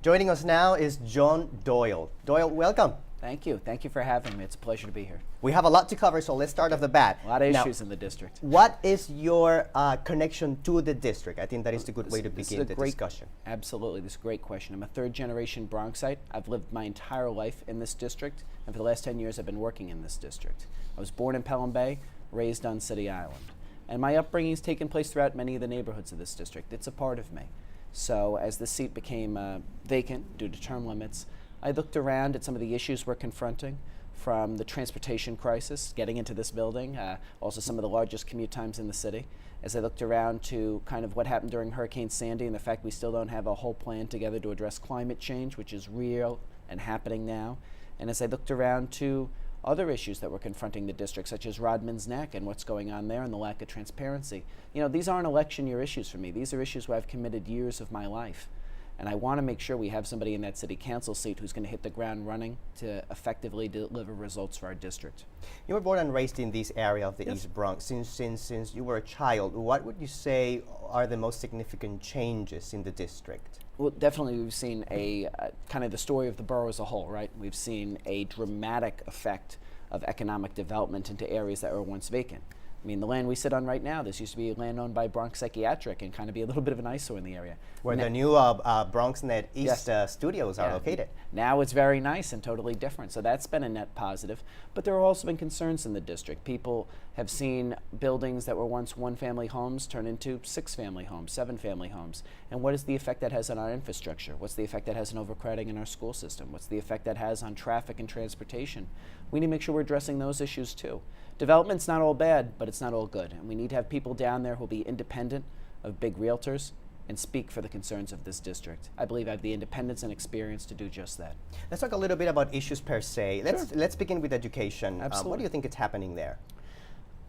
Joining us now is John Doyle. Doyle, welcome. Thank you. Thank you for having me. It's a pleasure to be here. We have a lot to cover, so let's start off the bat. A lot of issues in the district. What is your connection to the district? I think that is a good way to begin the discussion. Absolutely. This is a great question. I'm a third-generation Bronxite. I've lived my entire life in this district, and for the last 10 years I've been working in this district. I was born in Pelham Bay, raised on City Island. And my upbringing has taken place throughout many of the neighborhoods of this district. It's a part of me. So as the seat became vacant due to term limits, I looked around at some of the issues we're confronting, from the transportation crisis, getting into this building, also some of the largest commute times in the city. As I looked around to kind of what happened during Hurricane Sandy and the fact we still don't have a whole plan together to address climate change, which is real and happening now. And as I looked around to other issues that were confronting the district, such as Rodman's Neck and what's going on there and the lack of transparency. You know, these aren't election year issues for me. These are issues where I've committed years of my life. And I want to make sure we have somebody in that city council seat who's going to hit the ground running to effectively deliver results for our district. You were born and raised in this area of the Yes. East Bronx. Since you were a child, what would you say are the most significant changes in the district? Well, definitely we've seen a kind of the story of the borough as a whole, right? We've seen a dramatic effect of economic development into areas that were once vacant. I mean, the land we sit on right now, this used to be land owned by Bronx Psychiatric and kind of be a little bit of an eyesore in the area. Where the new BronxNet East studios are located. Now it's very nice and totally different, so that's been a net positive. But there have also been concerns in the district. People have seen buildings that were once one-family homes turn into six-family homes, seven-family homes. And what is the effect that has on our infrastructure? What's the effect that has on overcrowding in our school system? What's the effect that has on traffic and transportation? We need to make sure we're addressing those issues too. Development's not all bad, but it's not all good. And we need to have people down there who will be independent of big realtors and speak for the concerns of this district. I believe I have the independence and experience to do just that. Let's talk a little bit about issues per se. Let's begin with education. Absolutely. What do you think is happening there?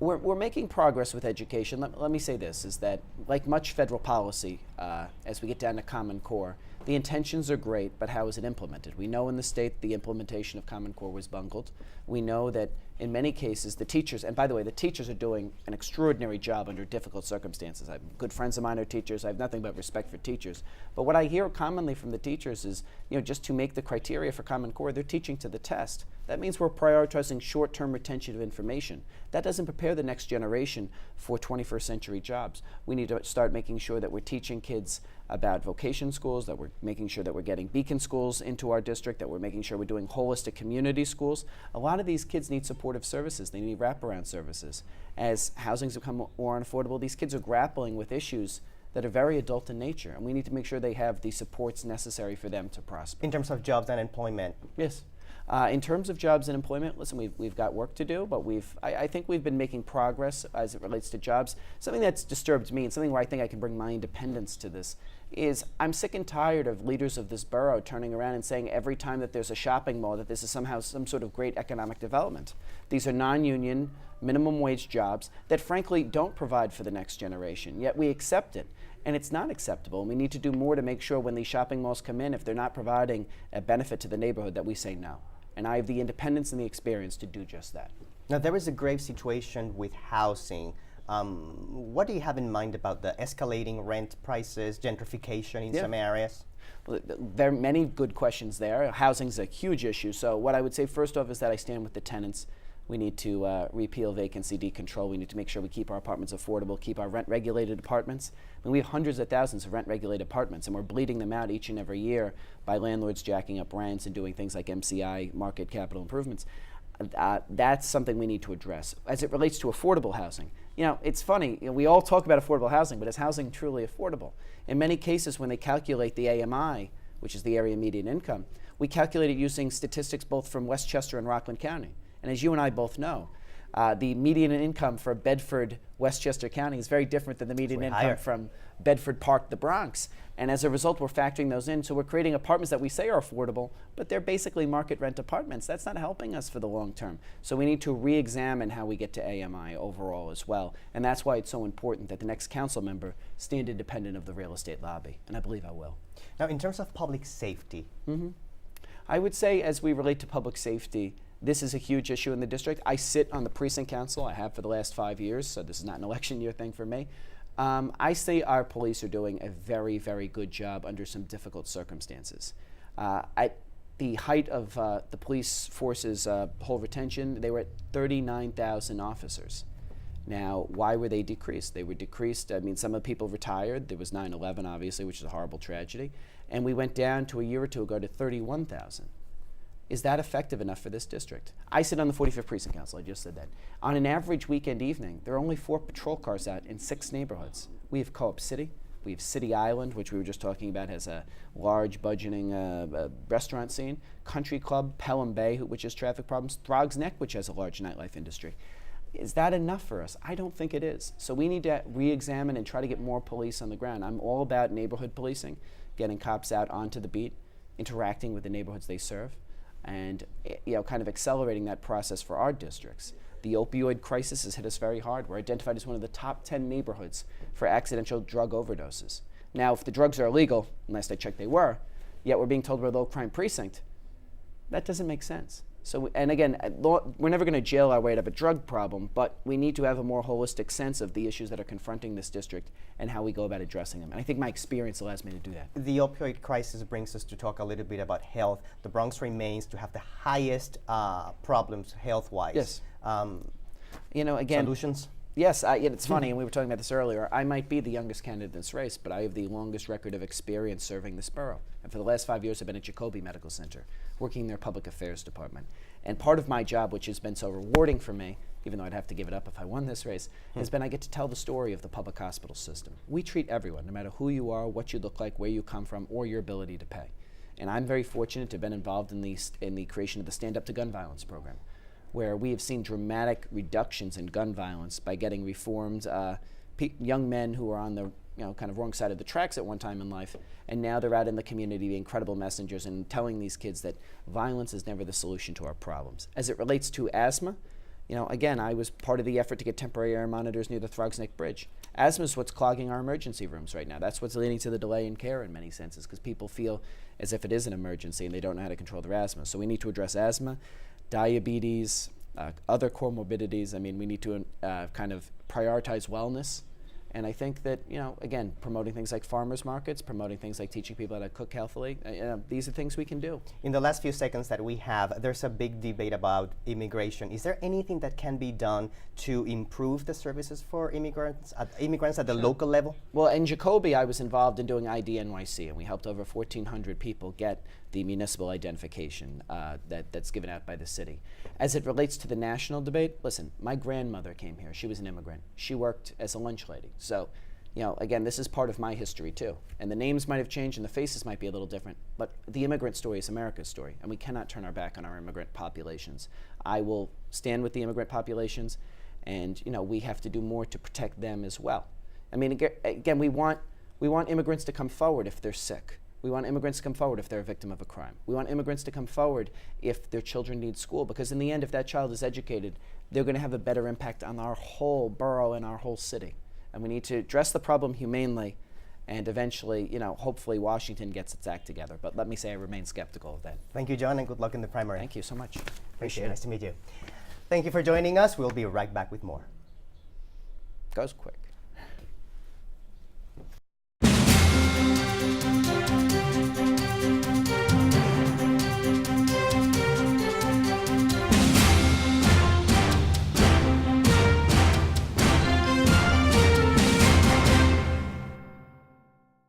We're making progress with education. Let me say this, is that like much federal policy, as we get down to Common Core, the intentions are great, but how is it implemented? We know in the state the implementation of Common Core was bungled. We know that in many cases the teachers, and by the way, the teachers are doing an extraordinary job under difficult circumstances. Good friends of mine are teachers. I have nothing but respect for teachers. But what I hear commonly from the teachers is, you know, just to make the criteria for Common Core, they're teaching to the test. That means we're prioritizing short-term retention of information. That doesn't prepare the next generation for 21st century jobs. We need to start making sure that we're teaching kids about vocation schools, that we're making sure that we're getting beacon schools into our district, that we're making sure we're doing holistic community schools. A lot of these kids need supportive services. They need wraparound services. As housing's become more unaffordable, these kids are grappling with issues that are very adult in nature, and we need to make sure they have the supports necessary for them to prosper. In terms of jobs and employment? Yes. In terms of jobs and employment, listen, we've got work to do, but I think we've been making progress as it relates to jobs. Something that's disturbed me and something where I think I can bring my independence to this is I'm sick and tired of leaders of this borough turning around and saying every time that there's a shopping mall that this is somehow some sort of great economic development. These are non-union, minimum wage jobs that frankly don't provide for the next generation, yet we accept it. And it's not acceptable. We need to do more to make sure when these shopping malls come in, if they're not providing a benefit to the neighborhood, that we say no. And I have the independence and the experience to do just that. Now, there is a grave situation with housing. What do you have in mind about the escalating rent prices, gentrification in some areas? Well, there are many good questions there. Housing's a huge issue. So what I would say first off is that I stand with the tenants. We need to repeal vacancy decontrol. We need to make sure we keep our apartments affordable, keep our rent-regulated apartments. I mean, we have hundreds of thousands of rent-regulated apartments, and we're bleeding them out each and every year by landlords jacking up rents and doing things like MCI, market capital improvements. That's something we need to address. As it relates to affordable housing, you know, it's funny, you know, we all talk about affordable housing, but is housing truly affordable? In many cases, when they calculate the AMI, which is the area median income, we calculate it using statistics both from Westchester and Rockland County. And as you and I both know, the median income for Bedford, Westchester County is very different than the median income from Bedford Park, the Bronx. And as a result, we're factoring those in. So we're creating apartments that we say are affordable, but they're basically market rent apartments. That's not helping us for the long term. So we need to re-examine how we get to AMI overall as well. And that's why it's so important that the next council member stand independent of the real estate lobby. And I believe I will. Now, in terms of public safety. I would say as we relate to public safety, this is a huge issue in the district. I sit on the precinct council. I have for the last 5 years, so this is not an election year thing for me. I say our police are doing a very, very good job under some difficult circumstances. At the height of the police force's whole retention, they were at 39,000 officers. Now, why were they decreased? They were decreased, I mean, some of the people retired. There was 9/11, obviously, which is a horrible tragedy. And we went down to a year or two ago to 31,000. Is that effective enough for this district? I sit on the 45th Precinct Council, I just said that. On an average weekend evening, there are only 4 patrol cars out in 6 neighborhoods. We have Co-op City, we have City Island, which we were just talking about, has a large budgeting restaurant scene, Country Club, Pelham Bay, which has traffic problems, Throgs Neck, which has a large nightlife industry. Is that enough for us? I don't think it is. So we need to re-examine and try to get more police on the ground. I'm all about neighborhood policing, getting cops out onto the beat, interacting with the neighborhoods they serve, and kind of accelerating that process for our districts. The opioid crisis has hit us very hard. We're identified as one of the top 10 neighborhoods for accidental drug overdoses. Now, if the drugs are illegal, last I checked they were, yet we're being told we're a low crime precinct, that doesn't make sense. So, and again, we're never going to jail our way out of a drug problem, but we need to have a more holistic sense of the issues that are confronting this district and how we go about addressing them. And I think my experience allows me to do that. The opioid crisis brings us to talk a little bit about health. The Bronx remains to have the highest problems health-wise. Yes. Again, solutions? Yes, it's funny, and we were talking about this earlier. I might be the youngest candidate in this race, but I have the longest record of experience serving this borough. And for the last 5 years, I've been at Jacoby Medical Center, working in their public affairs department. And part of my job, which has been so rewarding for me, even though I'd have to give it up if I won this race, has been I get to tell the story of the public hospital system. We treat everyone, no matter who you are, what you look like, where you come from, or your ability to pay. And I'm very fortunate to have been involved in the creation of the Stand Up to Gun Violence program, where we have seen dramatic reductions in gun violence by getting reformed young men who were on the kind of wrong side of the tracks at one time in life, and now they're out in the community being credible messengers and telling these kids that violence is never the solution to our problems. As it relates to asthma, again, I was part of the effort to get temporary air monitors near the Throgs Neck Bridge. Asthma is what's clogging our emergency rooms right now. That's what's leading to the delay in care in many senses, because people feel as if it is an emergency and they don't know how to control their asthma. So we need to address asthma, diabetes, other comorbidities. I mean, we need to kind of prioritize wellness. And I think that, again, promoting things like farmers markets, promoting things like teaching people how to cook healthily, these are things we can do. In the last few seconds that we have, there's a big debate about immigration. Is there anything that can be done to improve the services for immigrants at the local level? Well, in Jacoby, I was involved in doing ID NYC, and we helped over 1,400 people get the municipal identification that's given out by the city. As it relates to the national debate, listen, my grandmother came here. She was an immigrant. She worked as a lunch lady. So, again, this is part of my history too. And the names might have changed and the faces might be a little different, but the immigrant story is America's story, and we cannot turn our back on our immigrant populations. I will stand with the immigrant populations, and we have to do more to protect them as well. I mean, again, we want immigrants to come forward if they're sick. We want immigrants to come forward if they're a victim of a crime. We want immigrants to come forward if their children need school, because in the end, if that child is educated, they're going to have a better impact on our whole borough and our whole city. And we need to address the problem humanely, and eventually, hopefully Washington gets its act together. But let me say I remain skeptical of that. Thank you, John, and good luck in the primary. Thank you so much. Appreciate it. Nice to meet you. Thank you for joining us. We'll be right back with more. Goes quick.